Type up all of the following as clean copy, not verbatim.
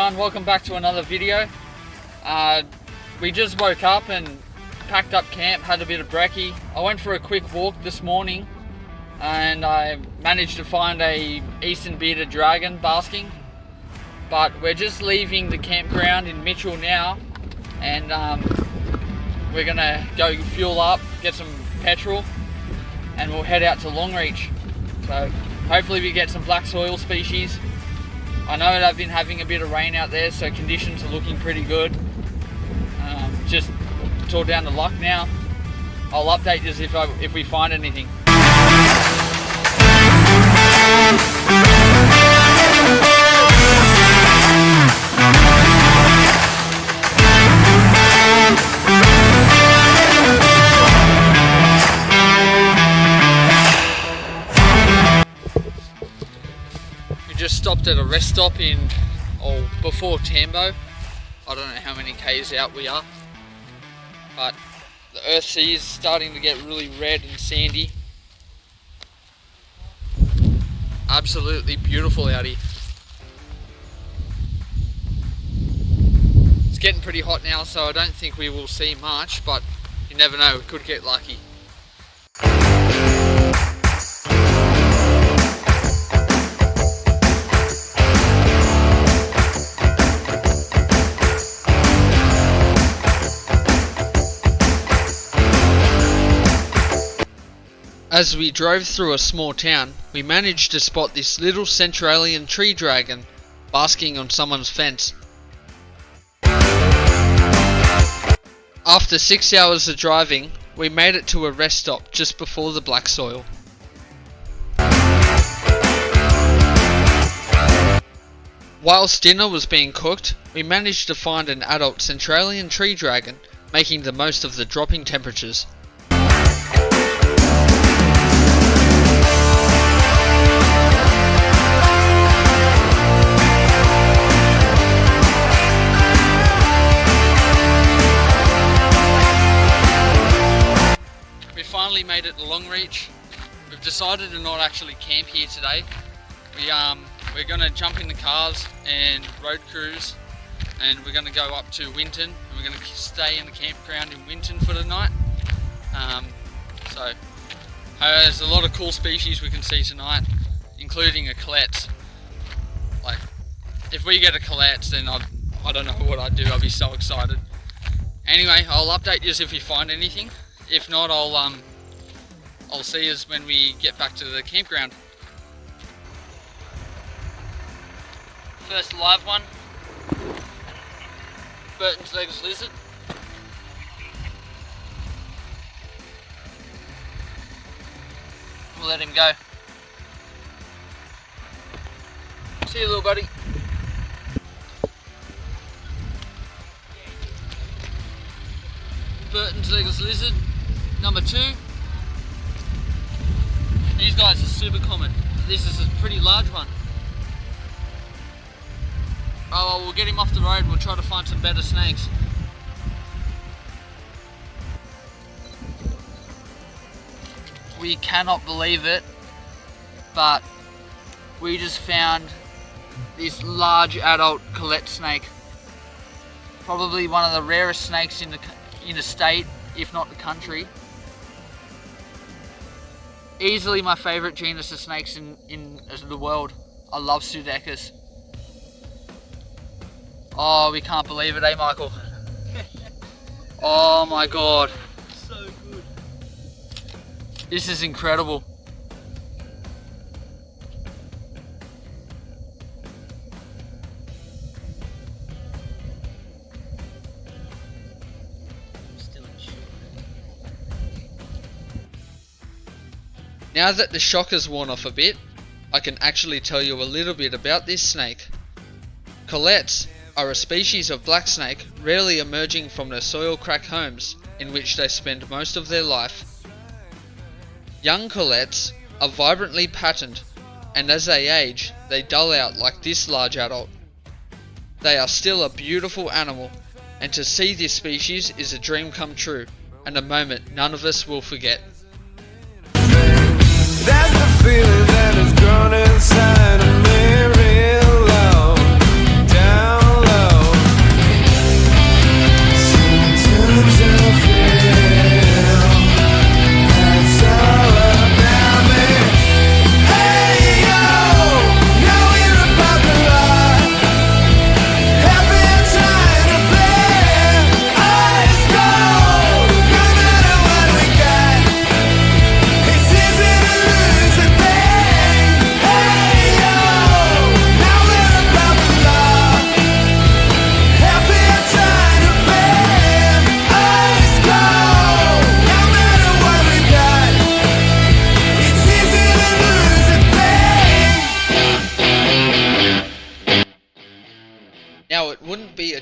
everyone, welcome back to another video. We just woke up and packed up camp, had a bit of brekkie. I went for a quick walk this morning and I managed to find a eastern bearded dragon basking. But we're just leaving the campground in Mitchell now, and we're gonna go fuel up, get some petrol, and we'll head out to Longreach. So hopefully we get some black soil species. I know they've been having a bit of rain out there, so conditions are looking pretty good. Just it's all down to luck now. I'll update you if we find anything. We just stopped at a rest stop before Tambo. I don't know how many k's out we are, but the Earth Sea is starting to get really red and sandy. Absolutely beautiful out here. It's getting pretty hot now, so I don't think we will see much, but you never know, we could get lucky. As we drove through a small town, we managed to spot this little Centralian tree dragon basking on someone's fence. After 6 hours of driving, we made it to a rest stop just before the black soil. Whilst dinner was being cooked, we managed to find an adult Centralian tree dragon, making the most of the dropping temperatures. Finally made it to Longreach. We've decided to not actually camp here today. We're going to jump in the cars and road cruise, and we're going to go up to Winton, and we're going to stay in the campground in Winton for the night. There's a lot of cool species we can see tonight, including a Collett. Like, if we get a Collett, then I don't know what I'd do. I'll be so excited. Anyway, I'll update you if we find anything. If not, I'll see us when we get back to the campground. First live one, Burton's legs lizard. We'll let him go. See you, little buddy. Burton's legs lizard, number 2. These guys are super common. This is a pretty large one. Oh, well, we'll get him off the road and we'll try to find some better snakes. We cannot believe it, but we just found this large adult Collett snake. Probably one of the rarest snakes in the state, if not the country. Easily my favourite genus of snakes in the world. I love Pseudechus. Oh, we can't believe it, eh, Michael? Oh my god. So good. This is incredible. Now that the shock has worn off a bit, I can actually tell you a little bit about this snake. Colletts are a species of black snake rarely emerging from their soil crack homes in which they spend most of their life. Young colletts are vibrantly patterned, and as they age, they dull out like this large adult. They are still a beautiful animal, and to see this species is a dream come true, and a moment none of us will forget. That's the feeling that has grown inside of me real low, down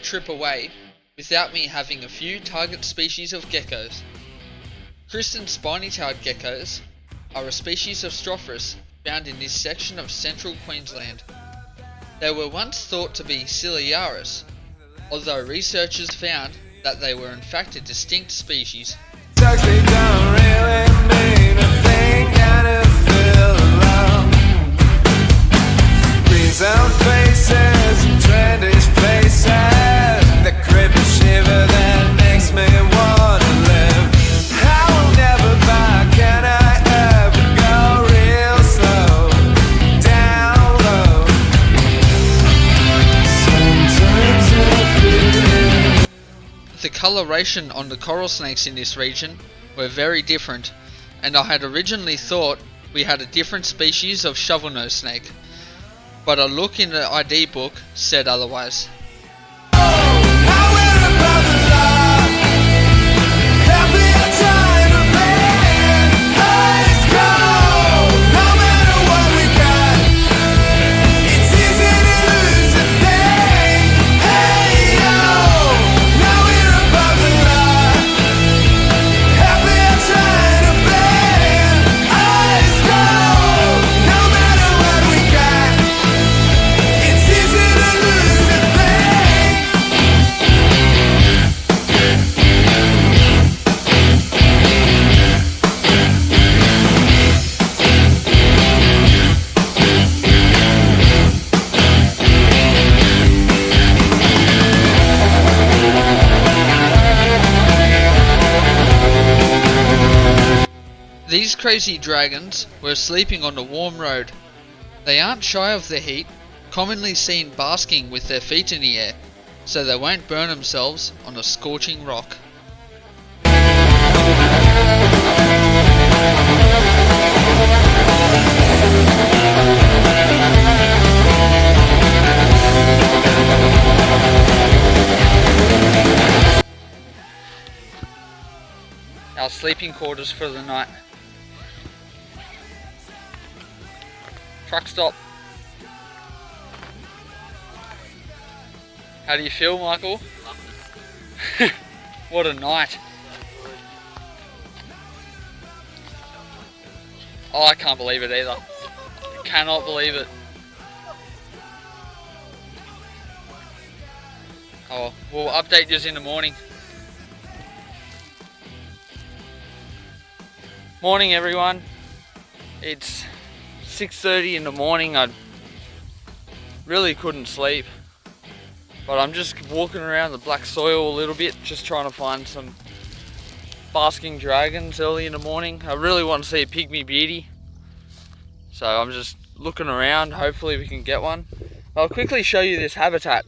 trip away without me having a few target species of geckos. Crescent spiny-tailed geckos are a species of Strophorus found in this section of central Queensland. They were once thought to be Ciliaris, although researchers found that they were in fact a distinct species. The coloration on the coral snakes in this region were very different, and I had originally thought we had a different species of shovel-nosed snake, but a look in the ID book said otherwise. These crazy dragons were sleeping on the warm road. They aren't shy of the heat, commonly seen basking with their feet in the air, so they won't burn themselves on a scorching rock. Our sleeping quarters for the night. Truck stop. How do you feel, Michael? What a night. Oh, I can't believe it either. I cannot believe it. Oh, we'll update you in the morning. Morning everyone. It's 6:30 in the morning. I really couldn't sleep, but I'm just walking around the black soil a little bit, just trying to find some basking dragons early in the morning. I really want to see a pygmy beauty, so I'm just looking around. Hopefully we can get one. I'll quickly show you this habitat.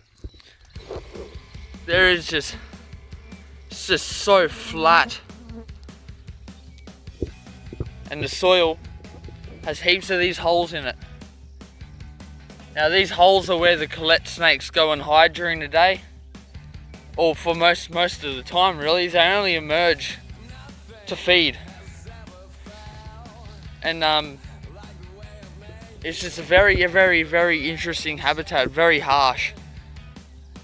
There is it's just so flat, and the soil has heaps of these holes in it. Now these holes are where the Collett snakes go and hide during the day, or for most of the time really. They only emerge to feed, and it's just a very interesting habitat, very harsh.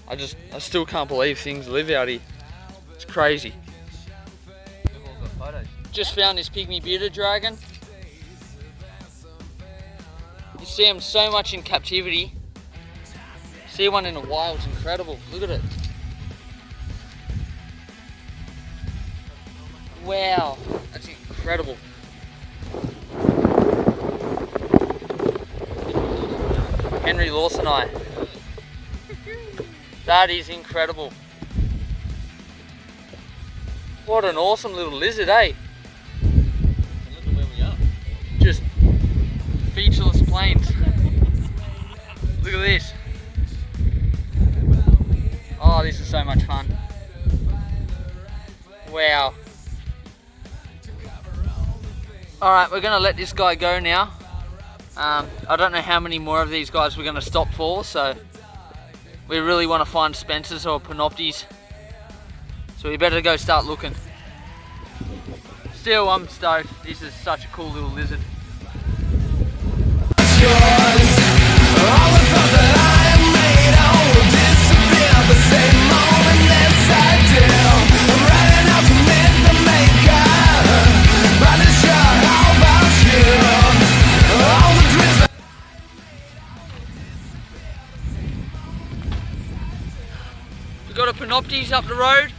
I still can't believe things live out here. It's crazy. Just found this pygmy bearded dragon. You see them so much in captivity. See one in the wild, it's incredible. Look at it. Wow, that's incredible. Henry Lawsoni. That is incredible. What an awesome little lizard, eh? Look at where we are. Just featureless plains. Look at this. Oh, this is so much fun. Wow. Alright, we're gonna let this guy go now. I don't know how many more of these guys we're gonna stop for, so we really want to find Spencers or Panoptes. So we better go start looking. Still, I'm stoked. This is such a cool little lizard. All the thoughts that I have made, I will disappear the same. Repties up the road.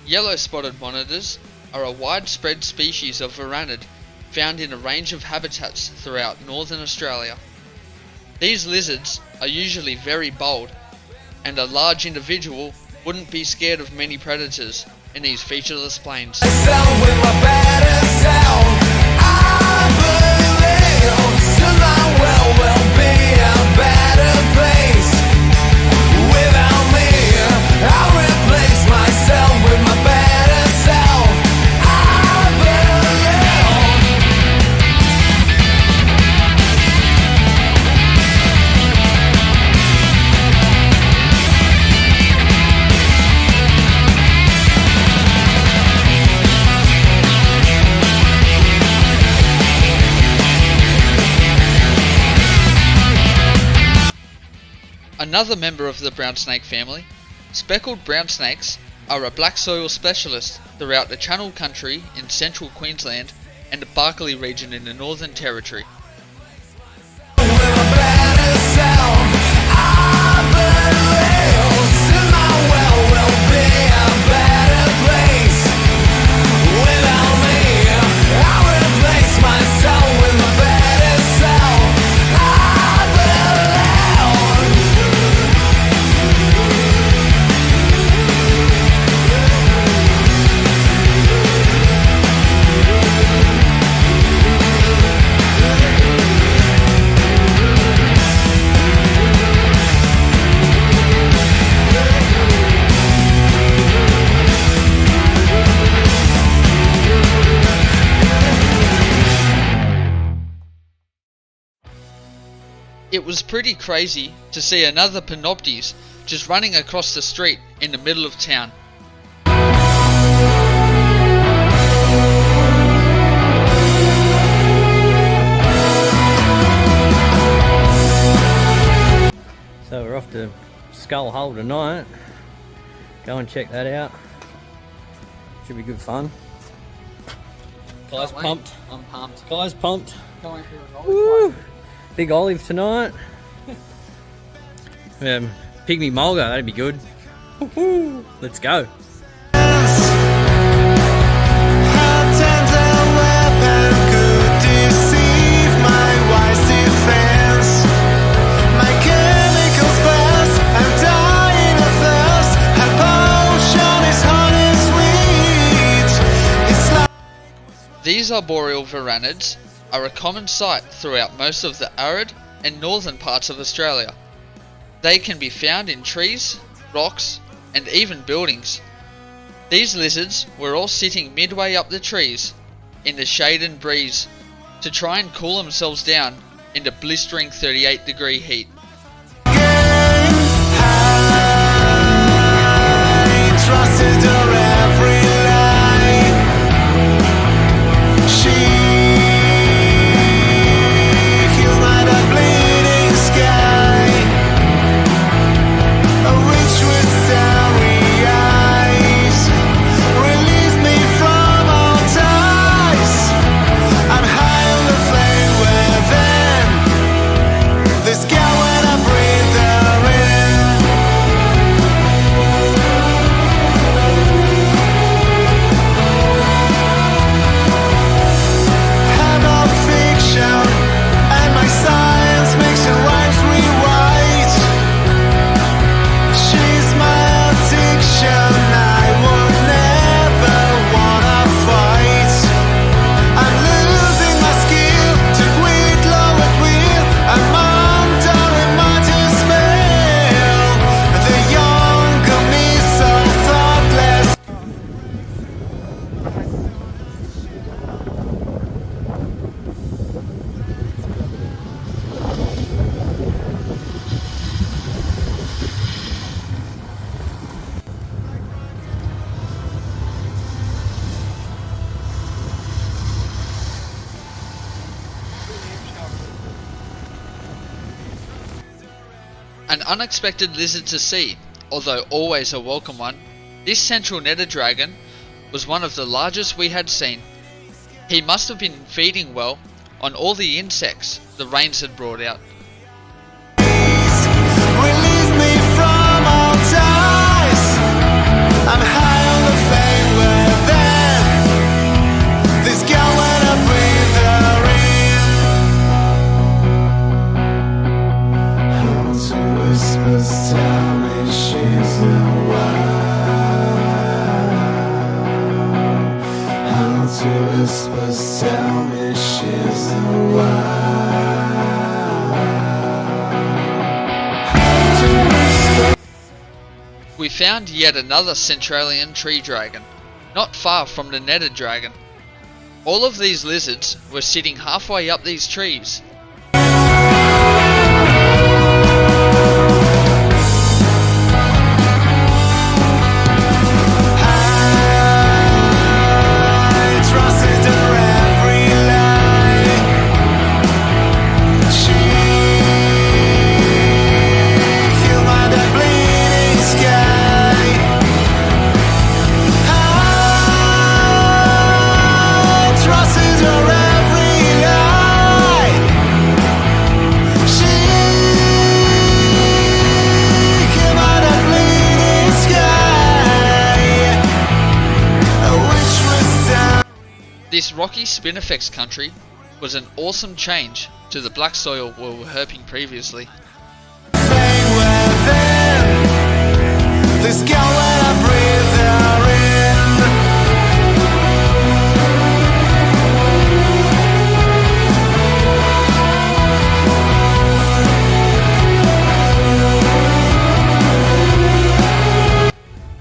Yellow spotted monitors are a widespread species of varanid found in a range of habitats throughout northern Australia. These lizards are usually very bold, and a large individual wouldn't be scared of many predators in these featureless plains. Another member of the brown snake family, speckled brown snakes are a black soil specialist throughout the Channel Country in central Queensland and the Barkly region in the Northern Territory. It was pretty crazy to see another Panoptes just running across the street in the middle of town. So we're off to Skull Hole tonight. Go and check that out. Should be good fun. Guys pumped. I'm pumped. Guys pumped. Going for a Woo! Big olive tonight. Pygmy mulga, that'd be good. Woohoo! Let's go. These arboreal varanids are a common sight throughout most of the arid and northern parts of Australia. They can be found in trees, rocks, and even buildings. These lizards were all sitting midway up the trees in the shade and breeze to try and cool themselves down in the blistering 38-degree heat. An unexpected lizard to see, although always a welcome one, this central nether dragon was one of the largest we had seen. He must have been feeding well on all the insects the rains had brought out. Release me from all time. restless, but selfish is the why. We found yet another Centralian tree dragon, not far from the netted dragon. All of these lizards were sitting halfway up these trees. This rocky spinifex country was an awesome change to the black soil we were herping previously.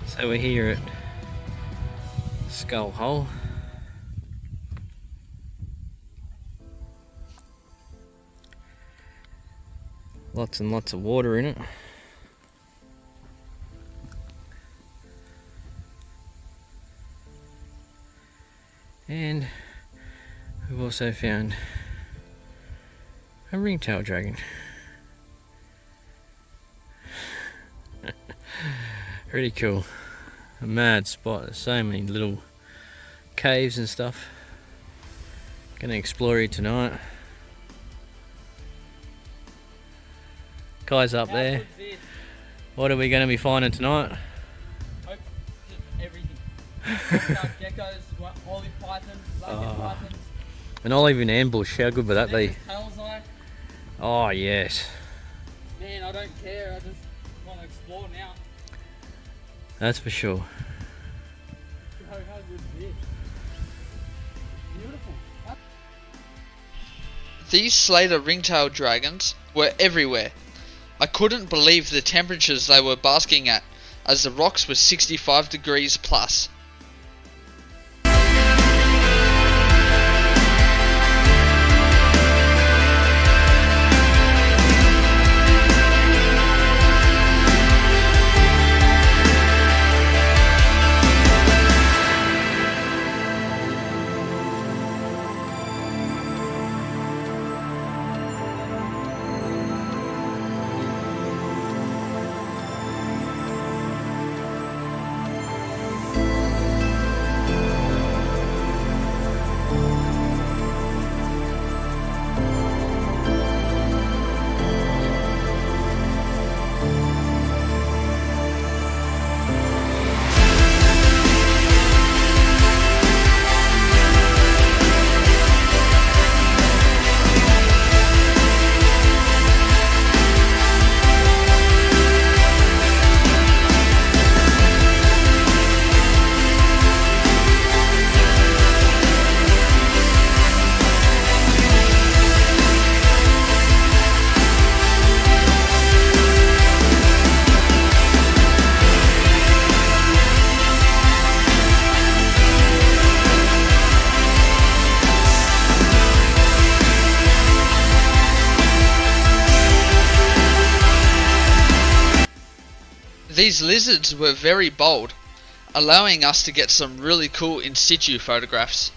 So we're here at Skull Hole. Lots and lots of water in it. And we've also found a ringtail dragon. Pretty cool. A mad spot. There's so many little caves and stuff. Gonna explore it tonight. Guy's up there. What are we going to be finding tonight? Hope just everything. Geckos, olive pythons, black pythons. An olive in ambush, how good would that be? Tails eye. Oh yes. Man, I don't care, I just want to explore now. That's for sure. How good is this? Beautiful. These Slater ringtail dragons were everywhere. I couldn't believe the temperatures they were basking at, as the rocks were 65 degrees plus. These lizards were very bold, allowing us to get some really cool in situ photographs.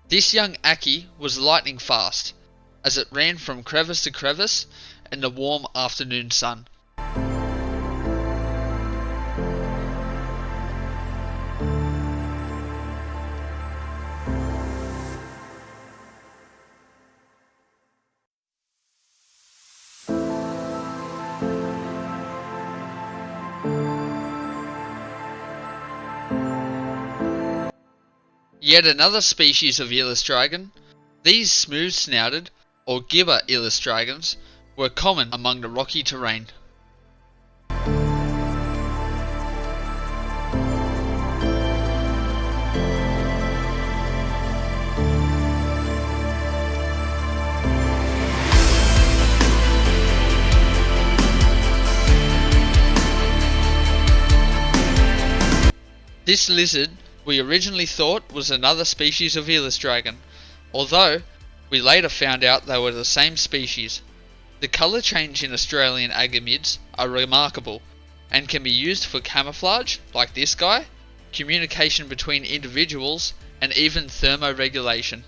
This young Aki was lightning fast, as it ran from crevice to crevice in the warm afternoon sun. Yet another species of Elis dragon, these smooth-snouted or gibber Elis dragons were common among the rocky terrain. This lizard we originally thought was another species of Elis dragon, although we later found out they were the same species. The colour change in Australian agamids are remarkable and can be used for camouflage, like this guy, communication between individuals, and even thermoregulation.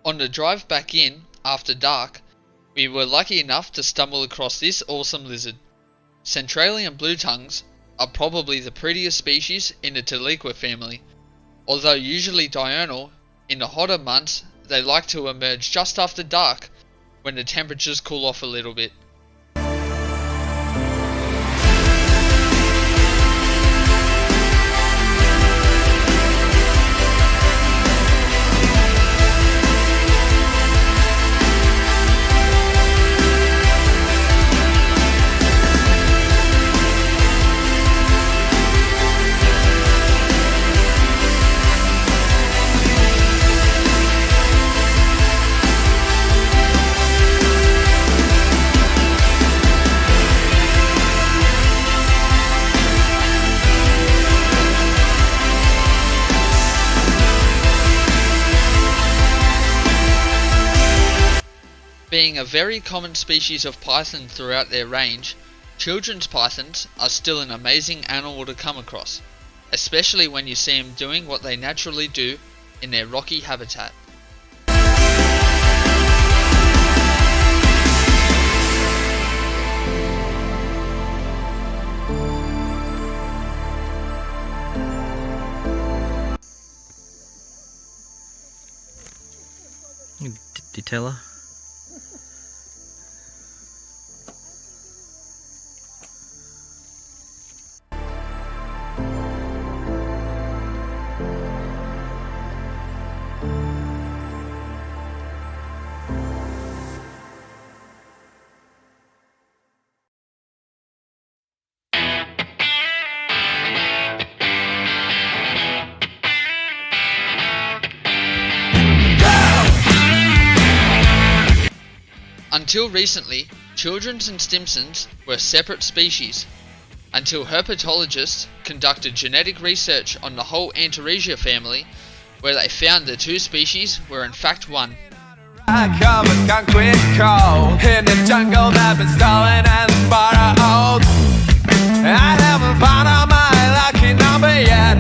On the drive back in, after dark, we were lucky enough to stumble across this awesome lizard. Centralian blue tongues are probably the prettiest species in the Teliqua family. Although usually diurnal, in the hotter months they like to emerge just after dark when the temperatures cool off a little bit. Being a very common species of python throughout their range, children's pythons are still an amazing animal to come across, especially when you see them doing what they naturally do in their rocky habitat. Did you tell her? Until recently, children's and Stimsons were separate species, until herpetologists conducted genetic research on the whole Antaresia family, where they found the two species were in fact one. I covered concrete cold in the jungle that's been stolen and borrowed. I haven't found out my lucky number yet.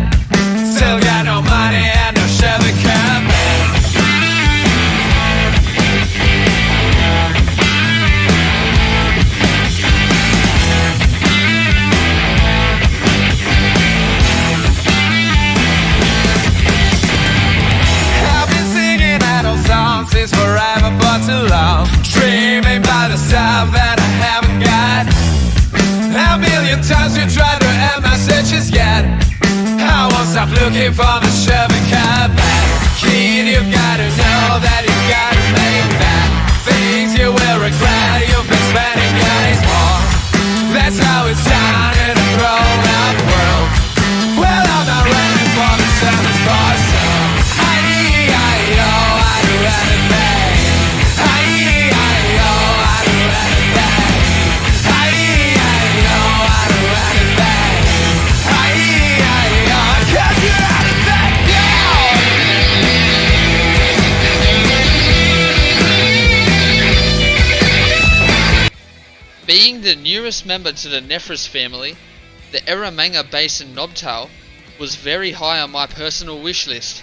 Still got no money and no Chevy cab. Since forever but too long, dreaming by the stuff that I haven't got. A million times you tried to end my searches yet. I won't stop looking for the Chevy cab back. Kid, you've got to know that you've got to make that. Things you will regret, you've been spending your days for. That's how it's done in a grown-up world. Well, I'm not ready for the summer's bar, so I do anything. I do anything. I do anything. 'Cause you're anything, girl. Being the newest member to the Nephris family, the Eromanga Basin knobtail was very high on my personal wish list.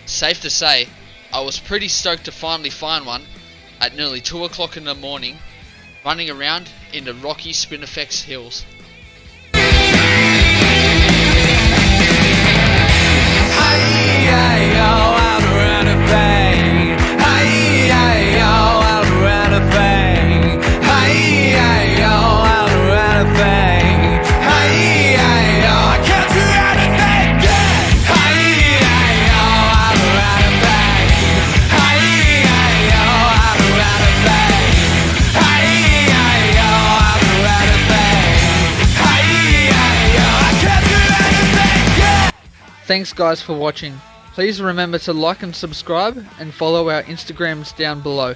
Safe to say, I was pretty stoked to finally find one at nearly 2 o'clock in the morning, running around in the rocky Spinifex hills. Thanks guys for watching. Please remember to like and subscribe and follow our Instagrams down below.